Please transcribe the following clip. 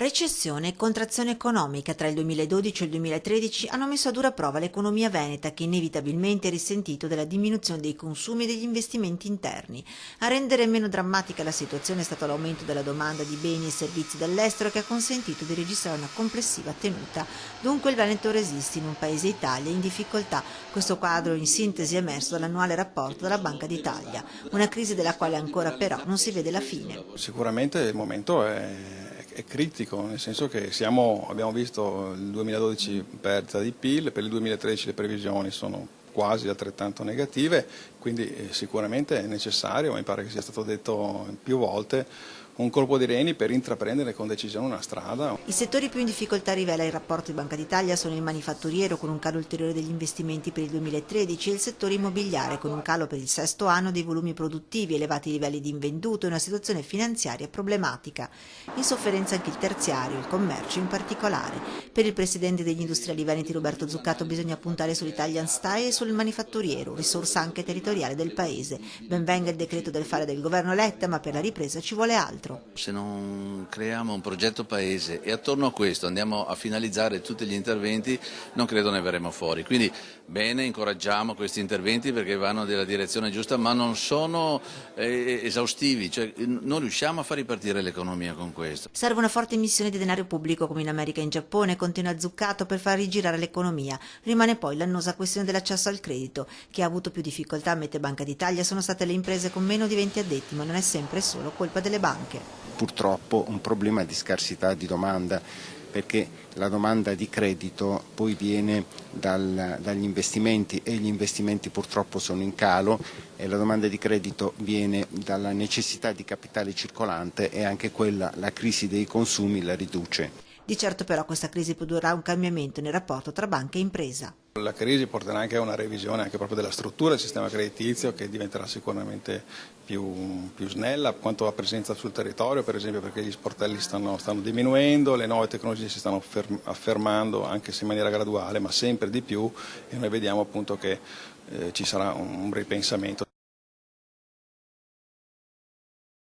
Recessione e contrazione economica tra il 2012 e il 2013 hanno messo a dura prova l'economia veneta, che inevitabilmente ha risentito della diminuzione dei consumi e degli investimenti interni. A rendere meno drammatica la situazione è stato l'aumento della domanda di beni e servizi dall'estero, che ha consentito di registrare una complessiva tenuta. Dunque il Veneto resiste in un paese Italia in difficoltà. Questo quadro in sintesi è emerso dall'annuale rapporto della Banca d'Italia, una crisi della quale ancora però non si vede la fine. Sicuramente il momento è critico, nel senso che abbiamo visto il 2012 perdita di PIL, per il 2013 le previsioni sono quasi altrettanto negative, quindi sicuramente è necessario, mi pare che sia stato detto più volte, un colpo di reni per intraprendere con decisione una strada. I settori più in difficoltà, rivela il rapporto di Banca d'Italia, sono il manifatturiero, con un calo ulteriore degli investimenti per il 2013, e il settore immobiliare, con un calo per il sesto anno dei volumi produttivi, elevati livelli di invenduto e una situazione finanziaria problematica. In sofferenza anche il terziario, il commercio in particolare. Per il presidente degli industriali veneti Roberto Zuccato bisogna puntare sull'Italian Style e sul manifatturiero, risorsa anche territoriale del paese. Ben venga il decreto del fare del governo Letta, ma per la ripresa ci vuole altro. Se non creiamo un progetto paese e attorno a questo andiamo a finalizzare tutti gli interventi, non credo ne verremo fuori. Quindi bene, incoraggiamo questi interventi perché vanno nella direzione giusta, ma non sono esaustivi, cioè non riusciamo a far ripartire l'economia con questo. Serve una forte emissione di denaro pubblico come in America e in Giappone, continua Zuccato, per far rigirare l'economia. Rimane poi l'annosa questione dell'accesso al credito. Chi ha avuto più difficoltà, ammette Banca d'Italia, sono state le imprese con meno di 20 addetti, ma non è sempre solo colpa delle banche. Purtroppo un problema di scarsità di domanda, perché la domanda di credito poi viene dagli investimenti e gli investimenti purtroppo sono in calo, e la domanda di credito viene dalla necessità di capitale circolante, e anche quella, la crisi dei consumi, la riduce. Di certo però questa crisi produrrà un cambiamento nel rapporto tra banca e impresa. La crisi porterà anche a una revisione anche proprio della struttura del sistema creditizio, che diventerà sicuramente più snella quanto a presenza sul territorio, per esempio, perché gli sportelli stanno diminuendo, le nuove tecnologie si stanno affermando, anche se in maniera graduale, ma sempre di più, e noi vediamo appunto che ci sarà un ripensamento.